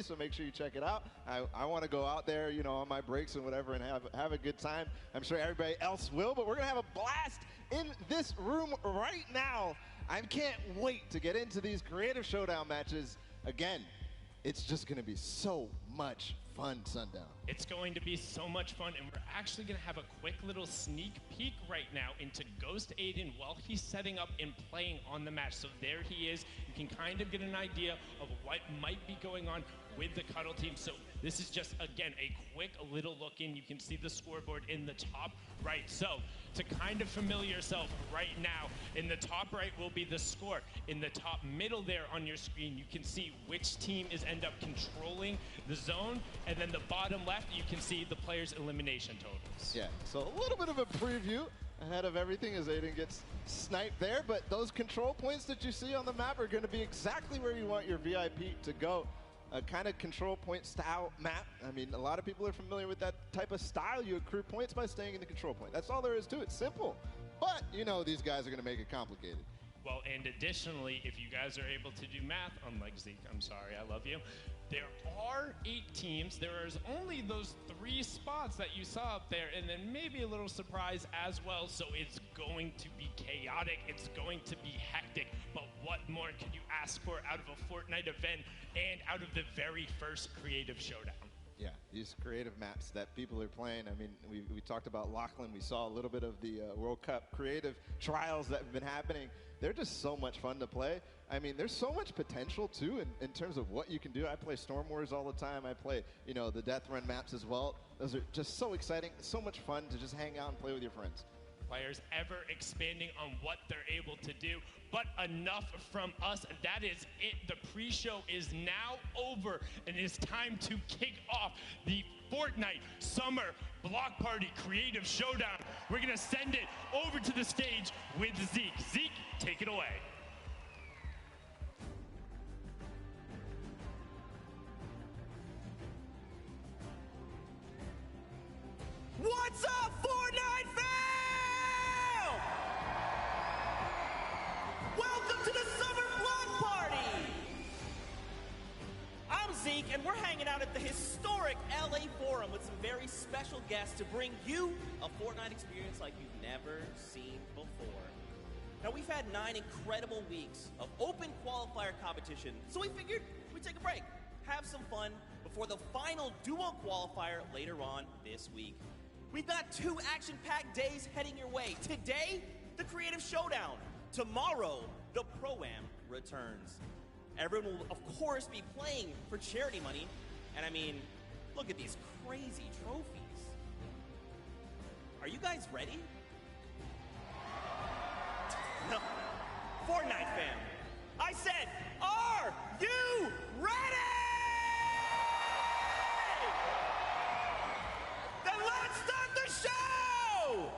so make sure you check it out. I want to go out there, you know, on my breaks and whatever and have a good time. I'm sure everybody else will, but we're going to have a blast in this room right now. I can't wait to get into these Creative Showdown matches. Again, it's just going to be so much fun, Sundown. It's going to be so much fun, and we're actually going to have a quick little sneak peek right now into Ghost Aiden while he's setting up and playing on the match. So there he is. You can kind of get an idea of what might be going on with the Cuddle team. So this is just, again, a quick little look in. You can see the scoreboard in the top right. So to kind of familiar yourself right now, in the top right will be the score. In the top middle there on your screen, you can see which team is end up controlling the zone. And then the bottom left, you can see the players' elimination totals. Yeah, so a little bit of a preview ahead of everything as Aiden gets sniped there, but those control points that you see on the map are going to be exactly where you want your VIP to go. A kind of control point style map. I mean, a lot of people are familiar with that type of style. You accrue points by staying in the control point. That's all there is to it. Simple. But, you know, these guys are going to make it complicated. Well, and additionally, if you guys are able to do math, unlike Zeke, I'm sorry, I love you, there are 8 teams. There is only those 3 spots that you saw up there, and then maybe a little surprise as well. So it's going to be chaotic. It's going to be hectic. But what more could you ask for out of a Fortnite event and out of the very first Creative Showdown? Yeah, these creative maps that people are playing. I mean, we talked about Lachlan. We saw a little bit of the World Cup creative trials that have been happening. They're just so much fun to play. I mean, there's so much potential, too, in terms of what you can do. I play Storm Wars all the time. I play, you know, the Death Run maps as well. Those are just so exciting. So much fun to just hang out and play with your friends. Players ever expanding on what they're able to do. But enough from us. That is it. The pre-show is now over, and it is time to kick off the Fortnite Summer Block Party Creative Showdown. We're going to send it over to the stage with Zeke. Zeke, take it away. What's up, Fortnite fam? Welcome to the Summer Block Party! I'm Zeke, and we're hanging out at the historic LA Forum with some very special guests to bring you a Fortnite experience like you've never seen before. Now, we've had 9 incredible weeks of open qualifier competition, so we figured we'd take a break, have some fun before the final duo qualifier later on this week. We've got 2 action-packed days heading your way. Today, the Creative Showdown. Tomorrow, the Pro-Am returns. Everyone will, of course, be playing for charity money. And I mean, look at these crazy trophies. Are you guys ready? No. Fortnite fam, I said, are you ready? Then let's start the show!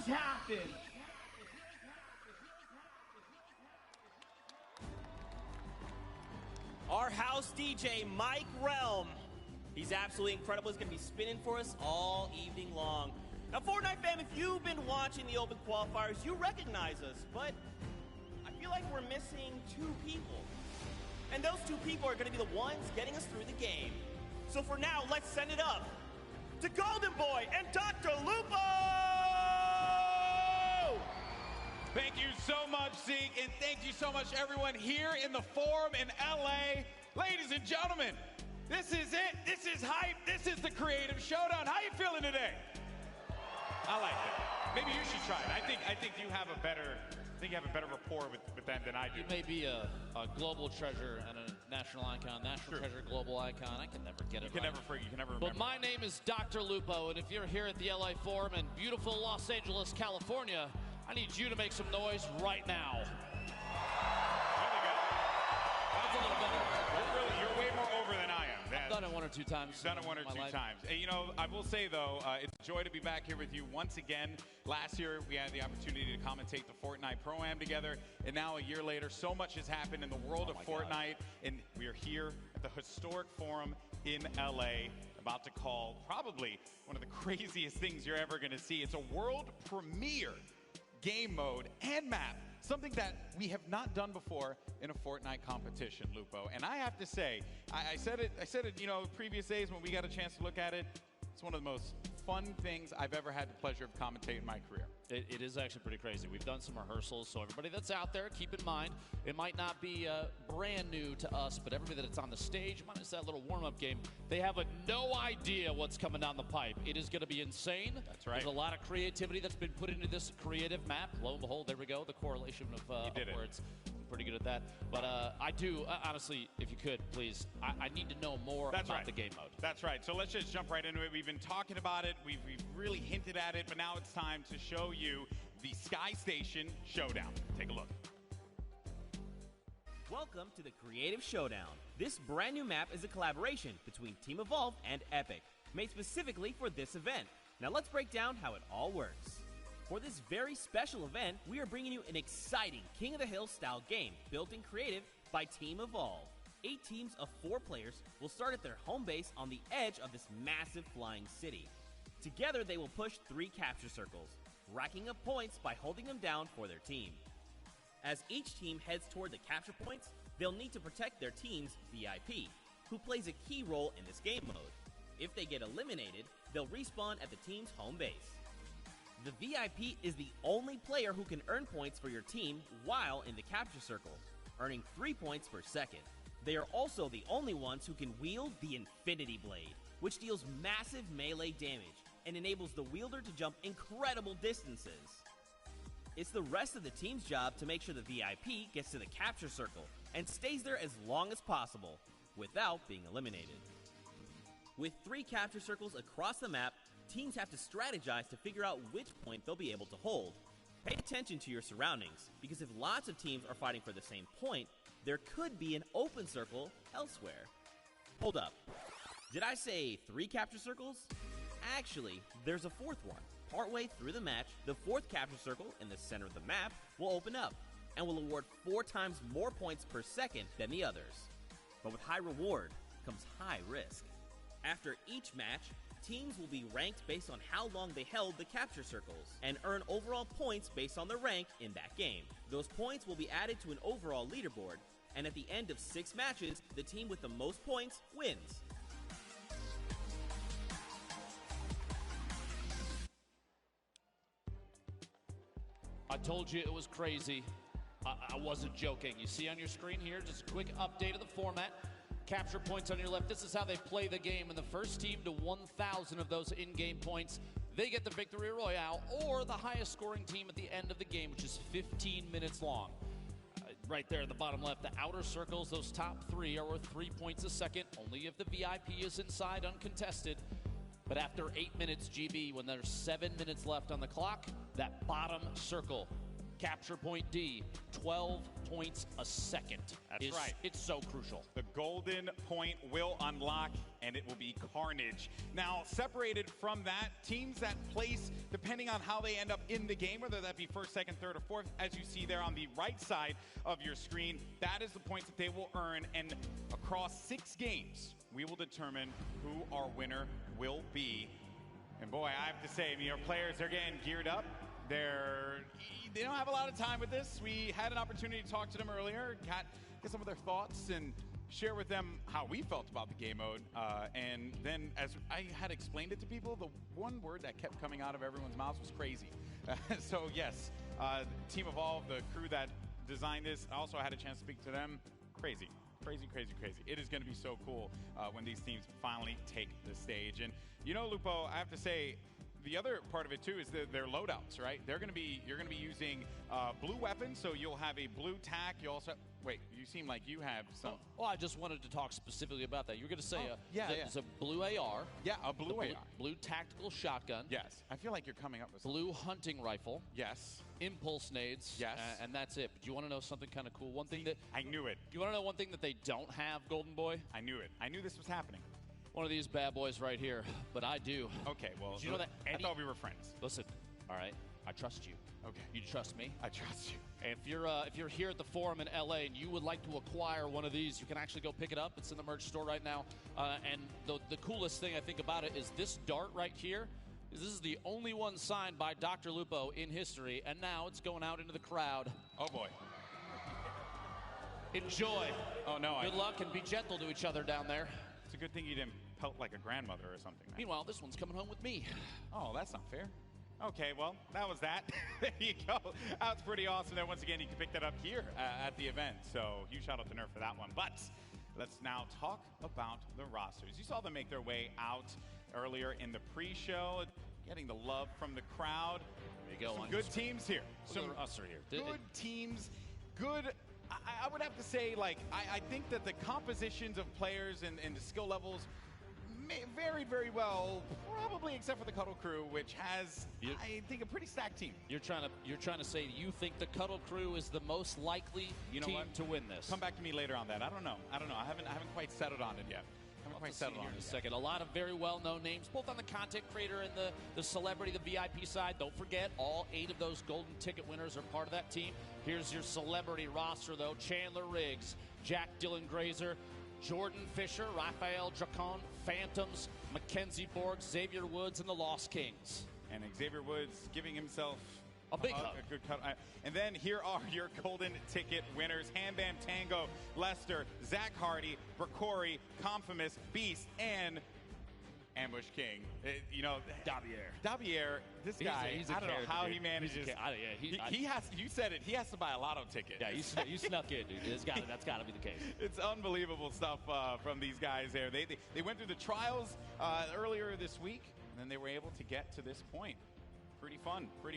happened? Our house DJ, Mike Realm. He's absolutely incredible. He's going to be spinning for us all evening long. Now, Fortnite fam, if you've been watching the Open Qualifiers, you recognize us, but I feel like we're missing two people. And those two people are going to be the ones getting us through the game. So for now, let's send it up to Golden Boy and Dr. Lupo! Thank you so much, Zeke, and thank you so much, everyone here in the Forum in LA. Ladies and gentlemen, this is it. This is hype. This is the Creative Showdown. How you feeling today? I like that. Maybe you should try it. I think you have a better rapport with them than I do. You may be a global treasure and a national icon, national treasure, global icon. I can never get it right. You can never remember. But my name is Dr. Lupo, and if you're here at the LA Forum in beautiful Los Angeles, California, I need you to make some noise right now. Really good. That's a little better. You're way more over than I am. I've done it one or two times. You've done it one or two times. And, you know, I will say, though, it's a joy to be back here with you once again. Last year, we had the opportunity to commentate the Fortnite Pro-Am together. And now, a year later, so much has happened in the world of Fortnite. And we are here at the historic Forum in LA, about to call probably one of the craziest things you're ever going to see. It's a world premiere game mode and map, something that we have not done before in a Fortnite competition, Lupo. And I have to say, I said it, you know, previous days when we got a chance to look at it. It's one of the most fun things I've ever had the pleasure of commentating in my career. It is actually pretty crazy. We've done some rehearsals, so everybody that's out there, keep in mind, it might not be brand new to us, but everybody that's on the stage, minus that little warm-up game, they have no idea what's coming down the pipe. It is going to be insane. That's right. There's a lot of creativity that's been put into this creative map. Lo and behold, there we go, the correlation of words. I'm pretty good at that. But I do, honestly, if you could, please, I need to know more about the game mode. That's right. So let's just jump right into it. We've been talking about it. We've really hinted at it, but now it's time to show you the Sky Station Showdown. Take a look. Welcome to the Creative Showdown. This brand new map is a collaboration between Team Evolve and Epic, made specifically for this event. Now let's break down how it all works. For this very special event, we are bringing you an exciting King of the Hill style game built in creative by Team Evolve. 8 teams of 4 players will start at their home base on the edge of this massive flying city. Together they will push 3 capture circles, racking up points by holding them down for their team. As each team heads toward the capture points, they'll need to protect their team's VIP, who plays a key role in this game mode. If they get eliminated, they'll respawn at the team's home base. The VIP is the only player who can earn points for your team while in the capture circle, earning 3 points per second. They are also the only ones who can wield the Infinity Blade, which deals massive melee damage and enables the wielder to jump incredible distances. It's the rest of the team's job to make sure the VIP gets to the capture circle and stays there as long as possible without being eliminated. With 3 capture circles across the map, teams have to strategize to figure out which point they'll be able to hold. Pay attention to your surroundings, because if lots of teams are fighting for the same point, there could be an open circle elsewhere. Hold up. Did I say 3 capture circles? Actually, there's a 4th one. Partway through the match, the 4th capture circle in the center of the map will open up and will award 4 times more points per second than the others. But with high reward comes high risk. After each match, teams will be ranked based on how long they held the capture circles and earn overall points based on their rank in that game. Those points will be added to an overall leaderboard, and at the end of 6 matches, the team with the most points wins. I told you it was crazy. I wasn't joking. You see on your screen here, just a quick update of the format. Capture points on your left. This is how they play the game. And the first team to 1,000 of those in-game points, they get the victory royale, or the highest scoring team at the end of the game, which is 15 minutes long. Right there at the bottom left, the outer circles, those top 3 are worth 3 points a second, only if the VIP is inside uncontested. But after 8 minutes, GB, when there's 7 minutes left on the clock, that bottom circle Capture point D, 12 points a second. That's right. It's so crucial. The golden point will unlock, and it will be carnage. Now, separated from that, teams that place, depending on how they end up in the game, whether that be first, second, third, or fourth, as you see there on the right side of your screen, that is the points that they will earn. And across 6 games, we will determine who our winner will be. And boy, I have to say, you know, players are getting geared up. They don't have a lot of time with this. We had an opportunity to talk to them earlier, get some of their thoughts, and share with them how we felt about the game mode. And then, as I had explained it to people, the one word that kept coming out of everyone's mouths was crazy. So yes, Team Evolve, the crew that designed this, I also had a chance to speak to them. Crazy. Crazy, crazy, crazy. It is going to be so cool when these teams finally take the stage. And you know, Lupo, I have to say, the other part of it too is their loadouts, right? You're going to be using blue weapons, so you'll have a blue tac. You also wait. You seem like you have some. Well, I just wanted to talk specifically about that. You were going to say it's a blue AR. Yeah, a blue AR. Blue tactical shotgun. Yes. I feel like you're coming up with blue hunting rifle. Yes. Impulse nades. Yes. And that's it. But do you want to know something kind of cool? One thing that I knew it. Do you want to know one thing that they don't have, Golden Boy? I knew it. I knew this was happening. One of these bad boys right here, but I do. Okay, well, did you know that I thought we were friends. Listen, all right, I trust you. Okay. You trust me? I trust you. If you're here at the Forum in LA and you would like to acquire one of these, you can actually go pick it up. It's in the merch store right now. And the coolest thing I think about it is this dart right here. This is the only one signed by Dr. Lupo in history, and now it's going out into the crowd. Oh boy. Enjoy. Oh no. Good luck and be gentle to each other down there. It's a good thing you didn't pelt like a grandmother or something. Man. Meanwhile, this one's coming home with me. Oh, that's not fair. Okay, well, that was that. There you go. That's pretty awesome. There, once again, you can pick that up here at the event. So huge shout out to Nerf for that one. But let's now talk about the rosters. You saw them make their way out earlier in the pre-show, getting the love from the crowd. There you go. Some good teams here. Some roster here. Good teams. Good. I would have to say, like, I think that the compositions of players and the skill levels very, very well, probably except for the Cuddle Crew, which has, I think, a pretty stacked team. You're trying to say you think the Cuddle Crew is the most likely team to win this? Come back to me later on that. I don't know. I haven't quite settled on it yet. In a second. A lot of very well-known names, both on the content creator and the celebrity, the VIP side. Don't forget, all 8 of those golden ticket winners are part of that team. Here's your celebrity roster, though. Chandler Riggs, Jack Dylan Grazer, Jordan Fisher, Raphael Dracon, Phantoms, Mackenzie Borg, Xavier Woods, and the Lost Kings. And Xavier Woods giving himself a big hug. A good cut. And then here are your golden ticket winners. Ham Bam Tango, Lester, Zach Hardy, Bracori, Confamus, Beast, and Ambush King. Davier, this guy, he's a I don't know how he manages. He has, you said it, he has to buy a lotto ticket. Yeah, you snuck in, dude. That's got to be the case. It's unbelievable stuff from these guys there. They went through the trials earlier this week, and then they were able to get to this point. Pretty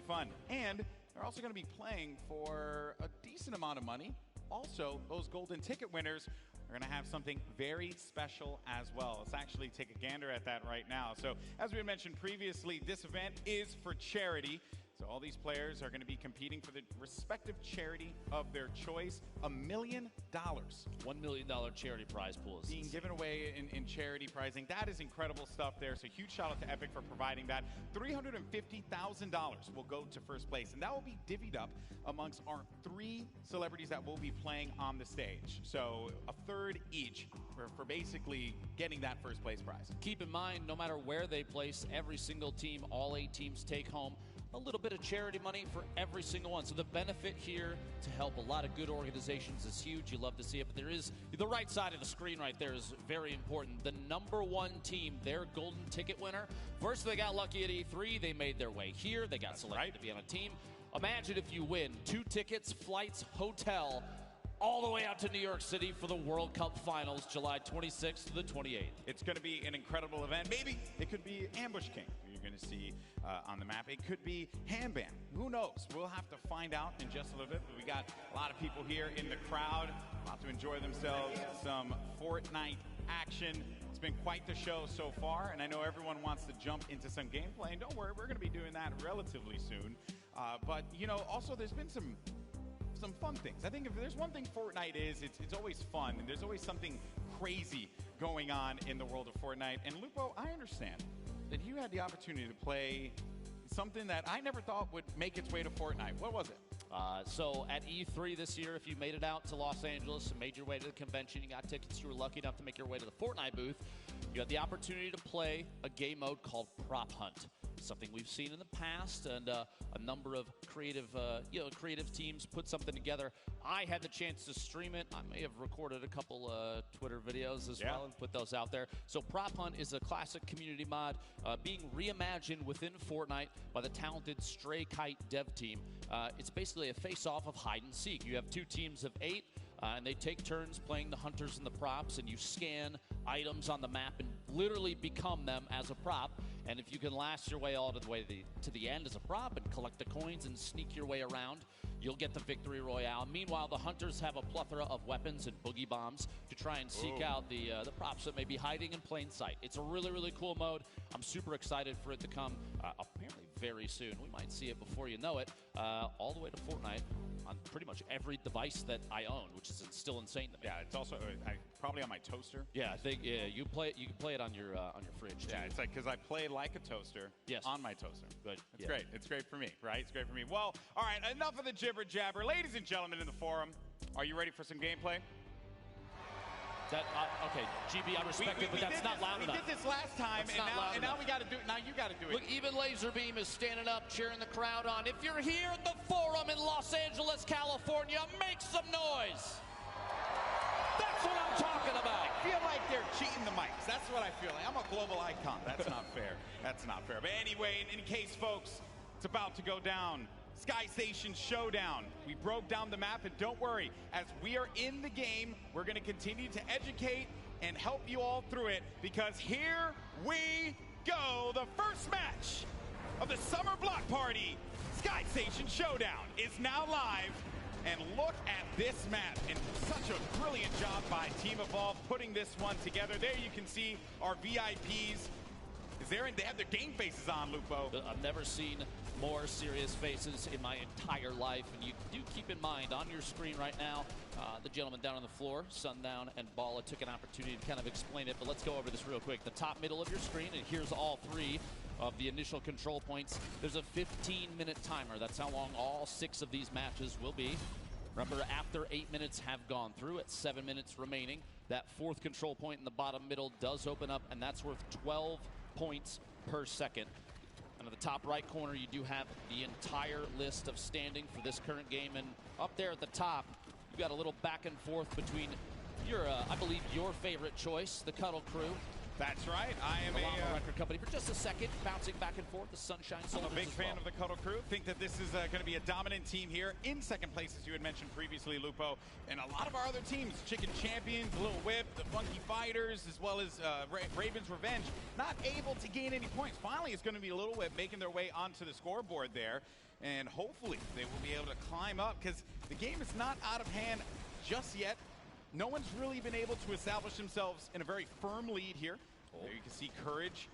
fun. And they're also going to be playing for a decent amount of money. Also, those golden ticket winners are going to have something very special as well. Let's actually take a gander at that right now. So, as we mentioned previously, this event is for charity. So all these players are going to be competing for the respective charity of their choice. $1 million. $1 million charity prize pool is being given away in charity prizing. That is incredible stuff there. So huge shout out to Epic for providing that. $350,000 will go to first place, and that will be divvied up amongst our 3 celebrities that will be playing on the stage. So a third each for basically getting that first place prize. Keep in mind, no matter where they place, every single team, all 8 teams take home a little bit of charity money for every single one. So the benefit here to help a lot of good organizations is huge. You love to see it, but there is the right side of the screen right there is very important. The number 1 team, their golden ticket winner. First, they got lucky at E3. They made their way here. They got selected to be on a team. Imagine if you win 2 tickets, flights, hotel, all the way out to New York City for the World Cup Finals, July 26th to the 28th. It's going to be an incredible event. Maybe it could be Ambush King you're going to see on the map. It could be Ham Bam. Who knows? We'll have to find out in just a little bit. But we got a lot of people here in the crowd about to enjoy themselves. Some Fortnite action. It's been quite the show so far, and I know everyone wants to jump into some gameplay. And don't worry, we're going to be doing that relatively soon. But, you know, also there's been some fun things. I think if there's one thing Fortnite is, it's always fun, and there's always something crazy going on in the world of Fortnite. And Lupo, I understand that you had the opportunity to play something that I never thought would make its way to Fortnite. What was it? So at E3 this year, if you made it out to Los Angeles and made your way to the convention, you got tickets, you were lucky enough to make your way to the Fortnite booth, you had the opportunity to play a game mode called Prop Hunt. Something we've seen in the past, and a number of creative teams put something together. I had the chance to stream it. I may have recorded a couple Twitter videos as well and put those out there. So Prop Hunt is a classic community mod being reimagined within Fortnite by the talented Stray Kite dev team. It's basically a face-off of hide and seek. You have two teams of 8. And they take turns playing the hunters and the props, and you scan items on the map and literally become them as a prop. And if you can last your way all the way to the end as a prop and collect the coins and sneak your way around, you'll get the victory royale. Meanwhile, the hunters have a plethora of weapons and boogie bombs to try and seek out the props that may be hiding in plain sight. It's a really, really cool mode. I'm super excited for it to come apparently very soon. We might see it before you know it, all the way to Fortnite on pretty much every device that I own, which is still insane to me. Yeah, it's also probably on my toaster. Yeah, I think you can play it on your fridge too. Yeah, it's like because I play like a toaster on my toaster. Good. It's great. It's great for me, right? It's great for me. Well, all right, enough of the jibber jabber. Ladies and gentlemen in the forum, are you ready for some gameplay? Okay, GB, I respect it, but that's not loud enough. We did this last time, and now we got to do it. Now you got to do it. Look, even Laserbeam is standing up, cheering the crowd on. If you're here at the Forum in Los Angeles, California, make some noise. That's what I'm talking about. I feel like they're cheating the mics. That's what I feel like. I'm a global icon. That's not fair. That's not fair. But anyway, in case, folks, it's about to go down. Sky Station Showdown. We broke down the map, and don't worry, as we are in the game, we're going to continue to educate and help you all through it, because here we go. The first match of the Summer Block Party, Sky Station Showdown, is now live. And look at this map, and such a brilliant job by Team Evolve putting this one together. There you can see our VIPs. They have their game faces on, Lupo. I've never seen more serious faces in my entire life, and you do keep in mind on your screen right now, the gentleman down on the floor, Sundown and Bala, took an opportunity to kind of explain it, but let's go over this real quick. The top middle of your screen, and here's all 3 of the initial control points. There's a 15-minute timer. That's how long all 6 of these matches will be. Remember, after 8 minutes have gone through, at 7 minutes remaining, that 4th control point in the bottom middle does open up, and that's worth 12 points per second. And at the top right corner, you do have the entire list of standing for this current game. And up there at the top, you've got a little back and forth between I believe your favorite choice, the Cuddle Crew. That's right. I am a record company for just a second, bouncing back and forth. The Sunshine Soldiers. I'm a big fan of the Cuddle Crew. Think that this is going to be a dominant team here in second place, as you had mentioned previously, Lupo. And a lot of our other teams, Chicken Champions, Little Whip, the Funky Fighters, as well as Raven's Revenge, not able to gain any points. Finally, it's going to be Little Whip making their way onto the scoreboard there. And hopefully they will be able to climb up, because the game is not out of hand just yet. No one's really been able to establish themselves in a very firm lead here. There you can see Courage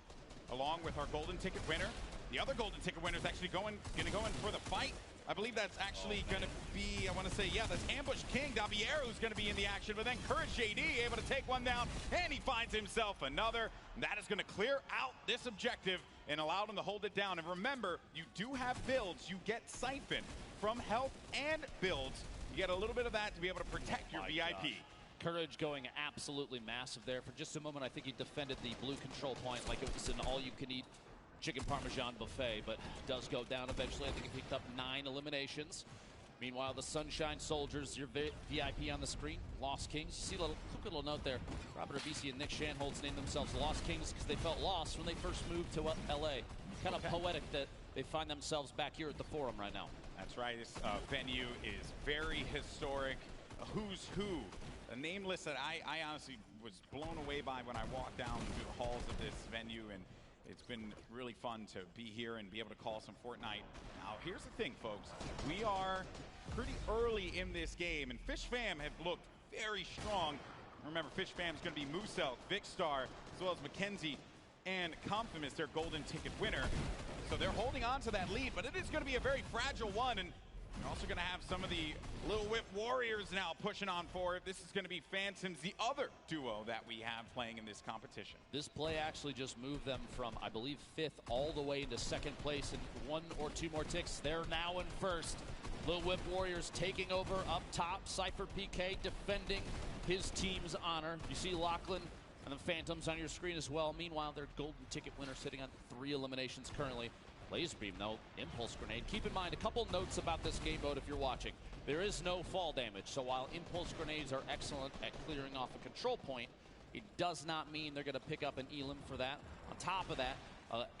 along with our golden ticket winner. The other golden ticket winner is actually going to go in for the fight. I believe that's actually going to be, I want to say, yeah, that's Ambush King Daviero who's going to be in the action. But then Courage JD able to take one down, and he finds himself another. And that is going to clear out this objective and allow them to hold it down. And remember, you do have builds. You get Siphon from health and builds. You get a little bit of that to be able to protect your VIP. Gosh. Courage going absolutely massive there. For just a moment, I think he defended the blue control point like it was an all-you-can-eat chicken parmesan buffet, but does go down eventually. I think he picked up 9 eliminations. Meanwhile, the Sunshine Soldiers, your VIP on the screen, Lost Kings. You see a quick little note there. Robert Abisi and Nick Shanholz named themselves Lost Kings because they felt lost when they first moved to LA. Kind of poetic that they find themselves back here at the Forum right now. That's right. This venue is very historic. A who's who. A name list that I honestly was blown away by when I walked down through the halls of this venue, and it's been really fun to be here and be able to call some Fortnite. Now, here's the thing, folks. We are pretty early in this game, and Fish Fam have looked very strong. Remember, Fish Fam's going to be Mooselk, Vicstar, as well as Mackenzie and Confirmus, their golden ticket winner. So they're holding on to that lead, but it is going to be a very fragile one. And you're also going to have some of the Little Whip Warriors now pushing on forward. This is going to be Phantoms, the other duo that we have playing in this competition. This play actually just moved them from, I believe, 5th all the way into 2nd place in 1 or 2 more ticks. They're now in 1st. Little Whip Warriors taking over up top. Cypher PK defending his team's honor. You see Lachlan and the Phantoms on your screen as well. Meanwhile, their golden ticket winner sitting on 3 eliminations currently. Laser Beam, though, Impulse Grenade. Keep in mind a couple notes about this game mode if you're watching. There is no fall damage, so while Impulse Grenades are excellent at clearing off a control point, it does not mean they're going to pick up an Elim for that. On top of that,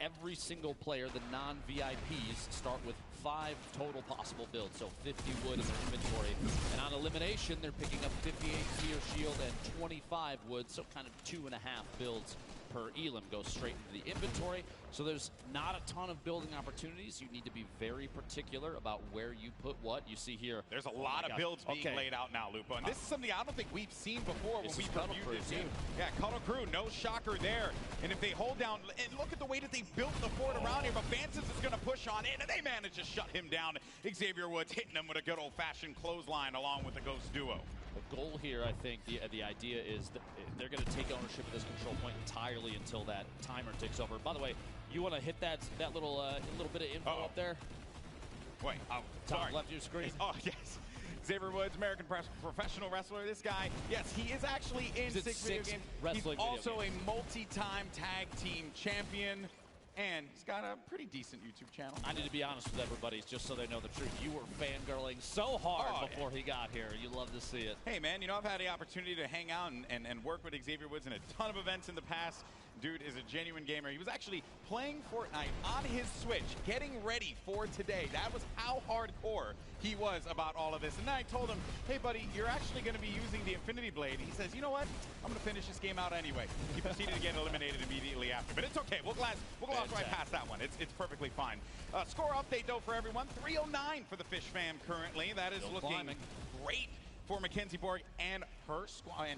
every single player, the non-VIPs, start with 5 total possible builds, so 50 wood in their inventory. And on elimination, they're picking up 58 Fear Shield and 25 wood, so kind of 2.5 builds per Elim goes straight into the inventory. So there's not a ton of building opportunities. You need to be very particular about where you put what. You see here. There's a lot of builds being laid out now, Lupo. And this is something I don't think we've seen before when we've reviewed this game. Yeah, Cuddle Crew, no shocker there. And if they hold down, and look at the way that they built the fort around here, but Phantoms is going to push on in, and they manage to shut him down. Xavier Woods hitting him with a good old-fashioned clothesline along with the Ghost duo. The goal here, I think, the idea is that they're going to take ownership of this control point entirely until that timer ticks over. By the way, you want to hit that little bit of info up there? Wait, top left of your screen. Oh, yes. Xavier Woods, American professional wrestler. This guy, yes, he is actually in 6 video games. He's also a multi-time tag team champion. And he's got a pretty decent YouTube channel. I need to be honest with everybody, just so they know the truth. You were fangirling so hard before he got here. You love to see it. Hey, man, you know, I've had the opportunity to hang out and work with Xavier Woods in a ton of events in the past. Dude is a genuine gamer. He was actually playing Fortnite on his Switch, getting ready for today. That was how hardcore he was about all of this. And then I told him, hey, buddy, you're actually going to be using the Infinity Blade. He says, you know what? I'm going to finish this game out anyway. He proceeded to get eliminated immediately after. But it's okay. We'll gloss right past that one. It's perfectly fine. Score update, though, for everyone. 309 for the Fish fam currently. That is looking great for Mackenzie Borg and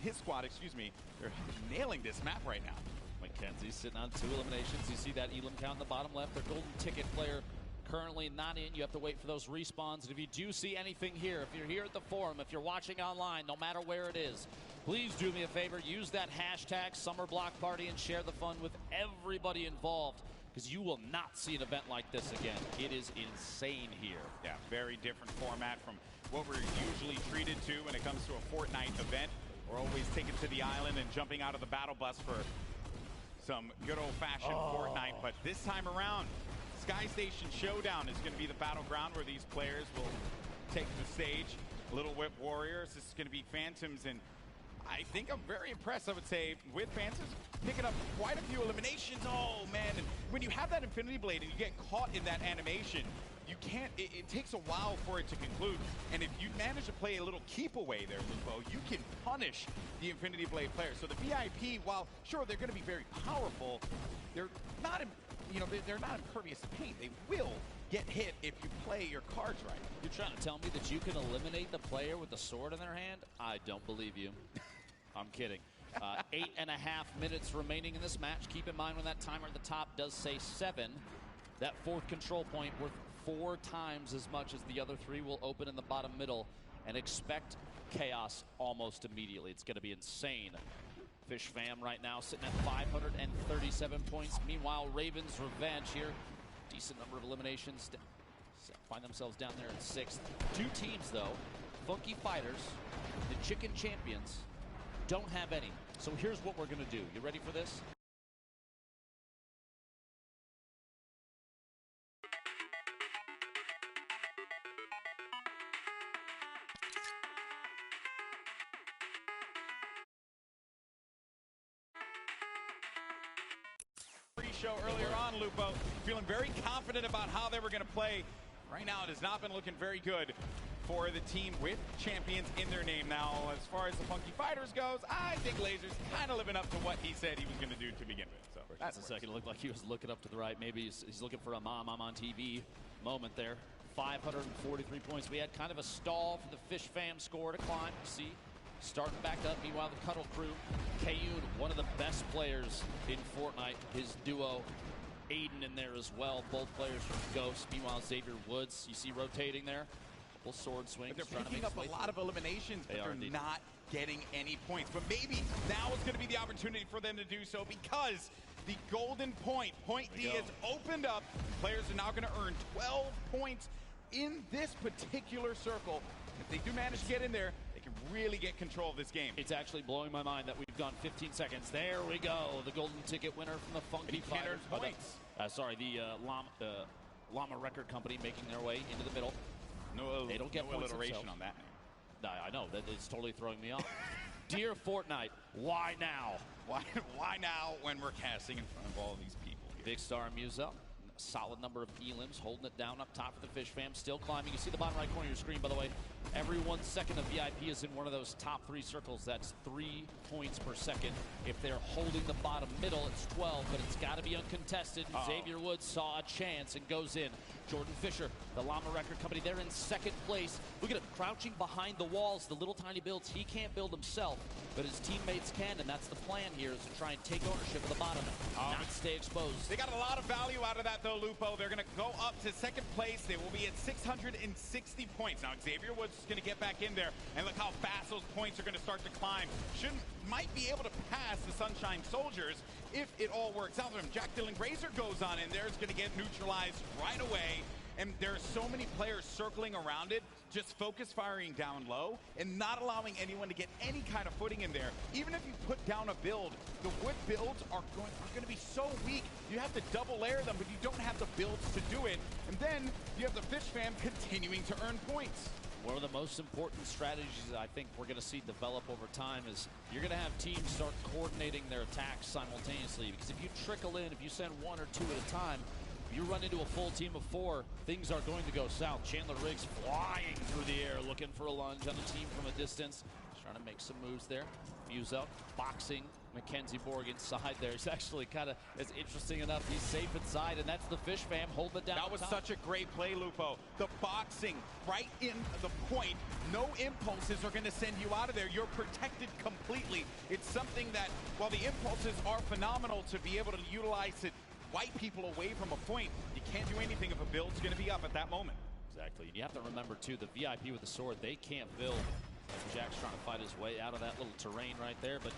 his squad, excuse me. They're nailing this map right now. Mackenzie's sitting on 2 eliminations. You see that Elim count in the bottom left. Their golden ticket player currently not in. You have to wait for those respawns. And if you do see anything here, if you're here at the forum, if you're watching online, no matter where it is, please do me a favor. Use that hashtag SummerBlockParty and share the fun with everybody involved, because you will not see an event like this again. It is insane here. Yeah, very different format from what we're usually treated to when it comes to a Fortnite event. We're always taken to the island and jumping out of the battle bus for some good old-fashioned Fortnite, but this time around, Sky Station Showdown is going to be the battleground where these players will take the stage. Little Whip Warriors, this is going to be Phantoms, and I think I'm very impressed, I would say, with Phantoms picking up quite a few eliminations. Oh, man, and when you have that Infinity Blade and you get caught in that animation, you can't, it takes a while for it to conclude. And if you manage to play a little keep away there, Lupo, you can punish the Infinity Blade players. So the VIP, while sure they're going to be very powerful, they're not, they're not impervious to pain. They will get hit if you play your cards right. You're trying to tell me that you can eliminate the player with the sword in their hand? I don't believe you. I'm kidding. 8.5 minutes remaining in this match. Keep in mind when that timer at the top does say 7, that 4th control point worth 4 times as much as the other 3 will open in the bottom middle, and expect chaos almost immediately. It's going to be insane. Fish fam right now sitting at 537 points. Meanwhile, Ravens Revenge here, decent number of eliminations, find themselves down there in 6th. 2 teams though, Funky Fighters, the Chicken Champions, don't have any. So here's what we're going to do. You ready for this? Show earlier on, Lupo, feeling very confident about how they were going to play. Right now, it has not been looking very good for the team with champions in their name. Now, as far as the Funky Fighters goes, I think Laser's kind of living up to what he said he was going to do to begin with. So that's a second. It looked like he was looking up to the right. Maybe he's looking for a mom on TV moment there. 543 points. We had kind of a stall for the Fish fam score to climb. See, starting back up. Meanwhile, the Cuddle Crew, Kayun, one of the best players in Fortnite. His duo Aiden in there as well. Both players from Ghost. Meanwhile, Xavier Woods, you see rotating there. Couple sword swings. But they're picking up a lot of eliminations, but they're not getting any points. But maybe now is going to be the opportunity for them to do so, because the golden point D is opened up. Players are now going to earn 12 points in this particular circle. If they do manage to get in there, they can really get control of this game. It's actually blowing my mind that we've gone 15 seconds. There we go. The golden ticket winner from the Funky Fighters. Points. The Llama Record Company making their way into the middle. They don't get points alliteration on that name. I know. That is totally throwing me off. Dear Fortnite, why now? Why now when we're casting in front of all these people? Big Star and Musa. Solid number of elims, holding it down up top for the Fish Fam, still climbing. You see the bottom right corner of your screen, by the way. Every 1 second of VIP is in one of those top 3 circles. That's 3 points per second. If they're holding the bottom middle, it's 12, but it's got to be uncontested. Xavier Woods saw a chance and goes in. Jordan Fisher, the Llama Record Company, they're in second place. Look at him crouching behind the walls, the little tiny builds he can't build himself, but his teammates can, and that's the plan here, is to try and take ownership of the bottom, not stay exposed. They got a lot of value out of that, though, Lupo. They're going to go up to second place. They will be at 660 points. Now, Xavier Woods is going to get back in there, and look how fast those points are going to start to climb. Might be able to pass the Sunshine Soldiers if it all works out for him. Jack Dylan Grazer goes on in there. It's going to get neutralized right away. And there are so many players circling around it, just focus firing down low and not allowing anyone to get any kind of footing in there. Even if you put down a build, the wood builds are going to be so weak. You have to double layer them, but you don't have the builds to do it. And then you have the Fish Fam continuing to earn points. One of the most important strategies I think we're going to see develop over time is you're going to have teams start coordinating their attacks simultaneously, because if you trickle in, if you send 1 or 2 at a time, if you run into a full team of 4, things are going to go south. Chandler Riggs flying through the air, looking for a lunge on the team from a distance. He's trying to make some moves there. Fuse up, boxing. Mackenzie Borg inside there. He's actually kind of, it's interesting enough, he's safe inside, and that's the Fish Fam holding it down. That was such a great play, Lupo. The boxing right in the point. No impulses are going to send you out of there. You're protected completely. It's something that, while the impulses are phenomenal to be able to utilize to wipe people away from a point, you can't do anything if a build's going to be up at that moment. Exactly. And you have to remember, too, the VIP with the sword, they can't build. Jack's trying to fight his way out of that little terrain right there, but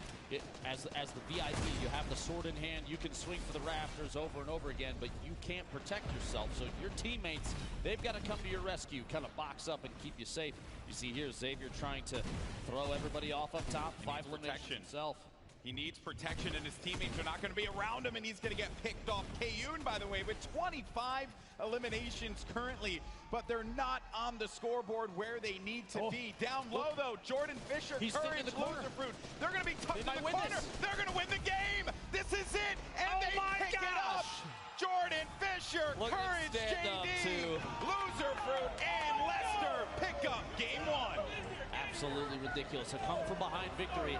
as the VIP, you have the sword in hand, you can swing for the rafters over and over again, but you can't protect yourself. So your teammates, they've got to come to your rescue, kind of box up and keep you safe. You see here Xavier trying to throw everybody off up top, 5 eliminations himself. He needs protection, and his teammates are not going to be around him, and he's going to get picked off. Kayun, by the way, with 25 eliminations currently, but they're not on the scoreboard where they need to be. Down low, though, Jordan Fisher, Courage, Loser Fruit. They're going to be tucked in the corner. They're going to win the game. This is it, and they pick it up. Jordan Fisher, Courage, JD, Loser Fruit, and Lester pick up game 1. Absolutely ridiculous. A come from behind victory.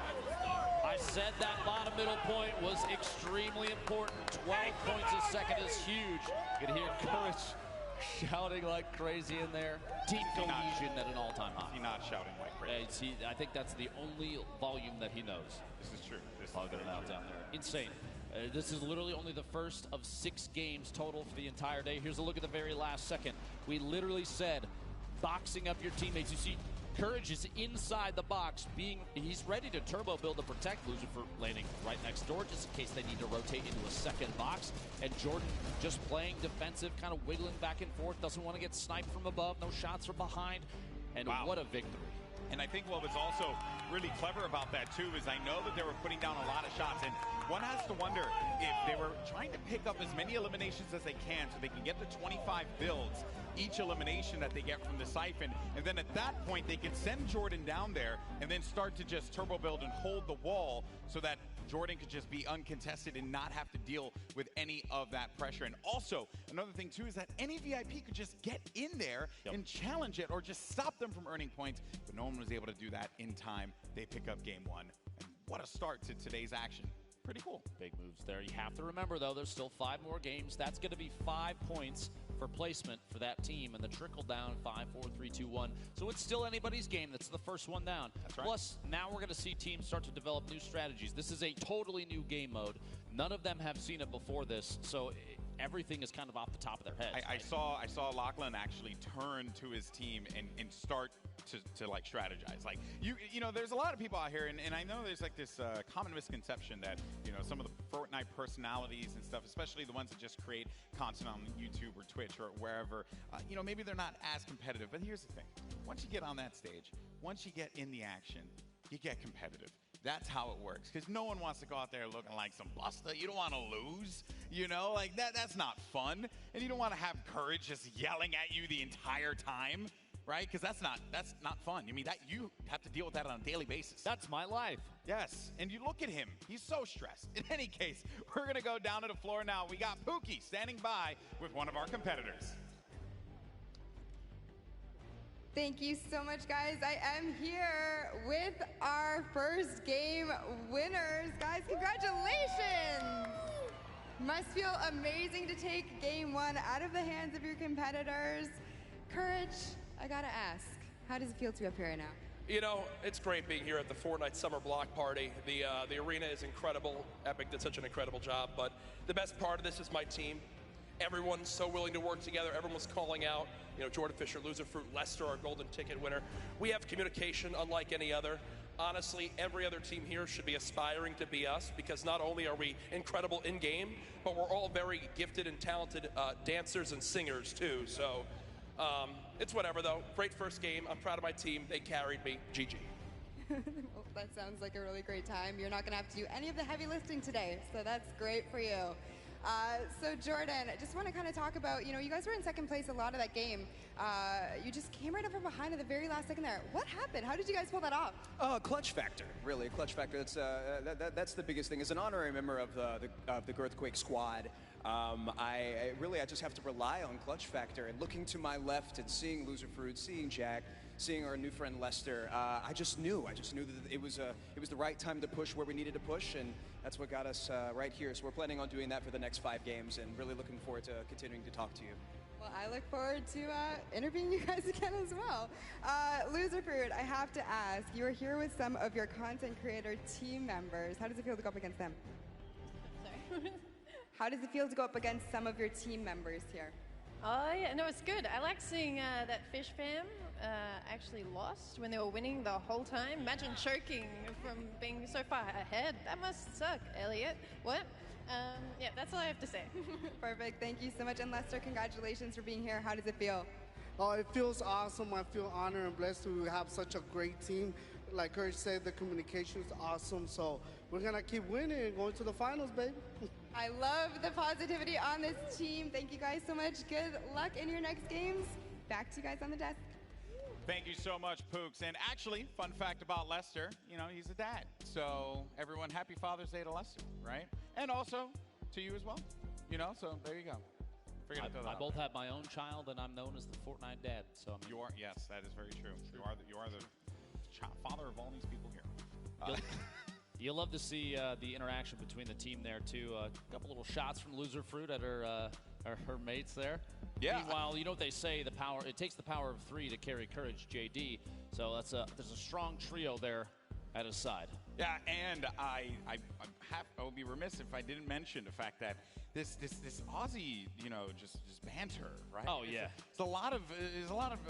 I said that bottom middle point was extremely important. 12 points a second is huge. You can hear Courage shouting like crazy in there. Team cohesion at an all-time high. He's not shouting like crazy. I think that's the only volume that he knows. This is true. I'll get it out down there. Insane. This is literally only the first of 6 games total for the entire day. Here's a look at the very last second. We literally said boxing up your teammates. You see, Courage is inside the box, he's ready to turbo build to protect Loser for landing right next door, just in case they need to rotate into a second box. And Jordan just playing defensive, kind of wiggling back and forth, doesn't want to get sniped from above, no shots from behind. And what a victory. And I think what was also really clever about that, too, is I know that they were putting down a lot of shots. And one has to wonder if they were trying to pick up as many eliminations as they can so they can get the 25 builds each elimination that they get from the siphon. And then at that point, they can send Jordan down there and then start to just turbo build and hold the wall so that Jordan could just be uncontested and not have to deal with any of that pressure. And also, another thing, too, is that any VIP could just get in there and challenge it or just stop them from earning points. But no one was able to do that in time. They pick up game 1. And what a start to today's action. Pretty cool. Big moves there. You have to remember, though, there's still 5 more games. That's going to be 5 points for placement for that team. And the trickle down, 5, 4, 3, 2, 1. So it's still anybody's game. That's the first one down. That's right. Plus, now we're going to see teams start to develop new strategies. This is a totally new game mode. None of them have seen it before this. So everything is kind of off the top of their heads. I saw Lachlan actually turn to his team and start to like strategize. Like you know, there's a lot of people out here, and I know there's like this common misconception that, you know, some of the Fortnite personalities and stuff, especially the ones that just create content on YouTube or Twitch or wherever, you know, maybe they're not as competitive. But here's the thing: once you get on that stage, once you get in the action, you get competitive. That's how it works, because no one wants to go out there looking like some buster. You don't want to lose, you know, like that's not fun. And you don't want to have courage just yelling at you the entire time, right? Because that's not fun. I mean, that you have to deal with that on a daily basis. That's my life. Yes, and you look at him. He's so stressed. In any case, we're going to go down to the floor now. We got Pookie standing by with one of our competitors. Thank you so much, guys. I am here with our first game winners. Guys, congratulations! Must feel amazing to take game one out of the hands of your competitors. Courage, I gotta ask, how does it feel to be up here right now? You know, it's great being here at the Fortnite Summer Block Party. The arena is incredible. Epic did such an incredible job, but the best part of this is my team. Everyone's so willing to work together. Everyone's calling out. You know, Jordan Fisher, Loser Fruit, Lester, our golden ticket winner. We have communication unlike any other. Honestly, every other team here should be aspiring to be us, because not only are we incredible in-game, but we're all very gifted and talented dancers and singers, too. So, it's whatever, though. Great first game. I'm proud of my team. They carried me. GG. Well, that sounds like a really great time. You're not going to have to do any of the heavy lifting today, so that's great for you. So Jordan, I just want to kind of talk about, you know, you guys were in second place a lot of that game. You just came right up from behind at the very last second there. What happened? How did you guys pull that off? Clutch factor, really. Clutch factor. That's the biggest thing. As an honorary member of the Girthquake squad, I just have to rely on clutch factor. And looking to my left and seeing Loser Fruit, seeing Jack, seeing our new friend Lester, I just knew that it was the right time to push where we needed to push, and that's what got us right here. So we're planning on doing that for the next 5 games, and really looking forward to continuing to talk to you. Well, I look forward to interviewing you guys again as well. Loser Fruit, I have to ask, you are here with some of your content creator team members. How does it feel to go up against them? Sorry. How does it feel to go up against some of your team members here? Oh, yeah, no, it's good. I like seeing that Fish fam actually lost when they were winning the whole time. Imagine choking from being so far ahead. That must suck, Elliot. What? Yeah, that's all I have to say. Perfect. Thank you so much. And Lester, congratulations for being here. How does it feel? Oh, it feels awesome. I feel honored and blessed to have such a great team. Like Courage said, the communication is awesome. So we're going to keep winning and going to the finals, baby. I love the positivity on this team. Thank you guys so much. Good luck in your next games. Back to you guys on the desk. Thank you so much, Pooks. And actually, fun fact about Lester, you know, he's a dad. So everyone, happy Father's Day to Lester, right? And also to you as well. You know, so there you go. I both have my own child, and I'm known as the Fortnite dad. So I mean, you are, yes, that is very true. You are the father of all these people here. You'll love to see the interaction between the team there too. A couple little shots from Loser Fruit at her mates there. Yeah. Meanwhile, you know what they say: it takes the power of 3 to carry courage. JD. So there's a strong trio there at his side. Yeah, and I would be remiss if I didn't mention the fact that this Aussie, you know, just banter, right? Oh yeah. There's a lot of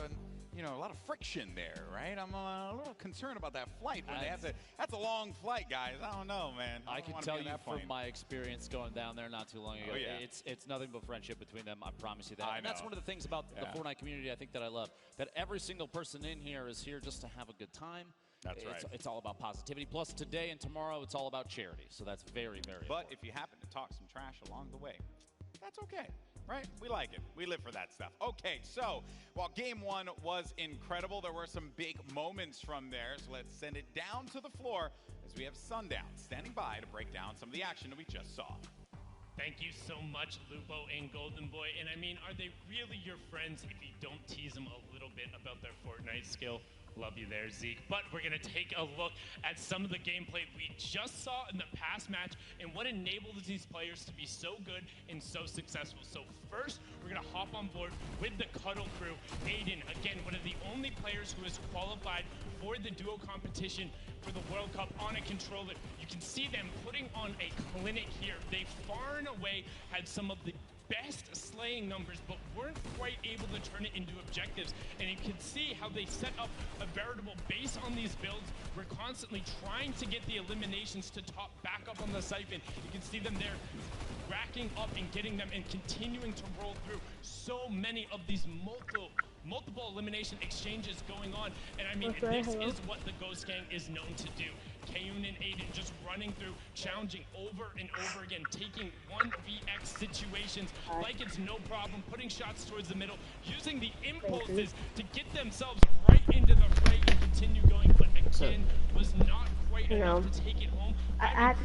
friction there, right? I'm a little concerned about that flight when they have to. That's a long flight, guys. I don't know, man. I can tell you from my experience going down there not too long ago. Oh, yeah. It's nothing but friendship between them. I promise you that. And that's one of the things about the Fortnite community I think that I love. That every single person in here is here just to have a good time. That's right. It's all about positivity. Plus, today and tomorrow, it's all about charity. So that's very, very important. But if you happen to talk some trash along the way, that's okay, right? We like it. We live for that stuff. Okay, so while game one was incredible, there were some big moments from there. So let's send it down to the floor as we have Sundown standing by to break down some of the action that we just saw. Thank you so much, Lupo and Golden Boy. And I mean, are they really your friends if you don't tease them a little bit about their Fortnite skill? Love you there, Zeke. But we're going to take a look at some of the gameplay we just saw in the past match and what enabled these players to be so good and so successful. So first, we're going to hop on board with the Cuddle crew. Aiden, again, one of the only players who has qualified for the duo competition for the World Cup on a controller. You can see them putting on a clinic here. They far and away had some of the best slaying numbers, but weren't quite able to turn it into objectives. And you can see how they set up a veritable base on these builds. We're constantly trying to get the eliminations to top back up on the siphon. You can see them there racking up and getting them and continuing to roll through so many of these multiple elimination exchanges going on. And I mean, this is what the Ghost Gang is known to do. Kayun and Aiden just running through, challenging over and over again, taking 1vx situations like it's no problem, putting shots towards the middle, using the impulses to get themselves right into the fray and continue going. But again, was not quite enough to take it home. I have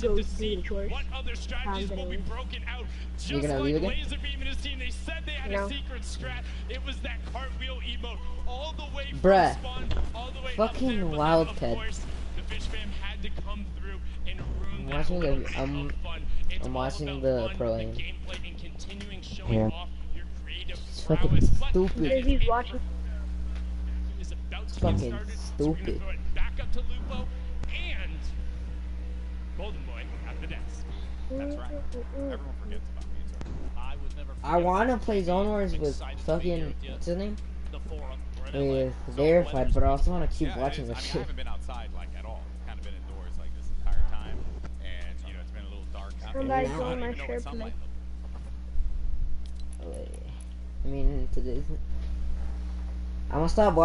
to go see the chores. What other strategies will be broken out? Just like Laserbeam and his team, they said they had a secret strat. It was that cartwheel emote all the way from spawn, all the way fucking up there. Wildcat. Of course, the Fish Fam had to come through and ruin that little bit of fun. It's I'm watching all the about pro fun, lane. the gameplay, and continuing showing off your creative It's prowess. fucking But stupid. that is He's it. watching. Is about to get Fucking started, so we're stupid. gonna throw it back up to Lupo and Golden Boy at the desk. That's right. Everyone forgets about me. I would never I want to play Zone Wars with fucking, what's his name? the forum. With Verified, but I also want to keep watching this I shit. haven't been outside like at all. It's kind of been indoors like this entire time, and you know it's been a little dark out there. Somebody I join don't my even know what share sunlight I mean, today's. I'm gonna stop watching.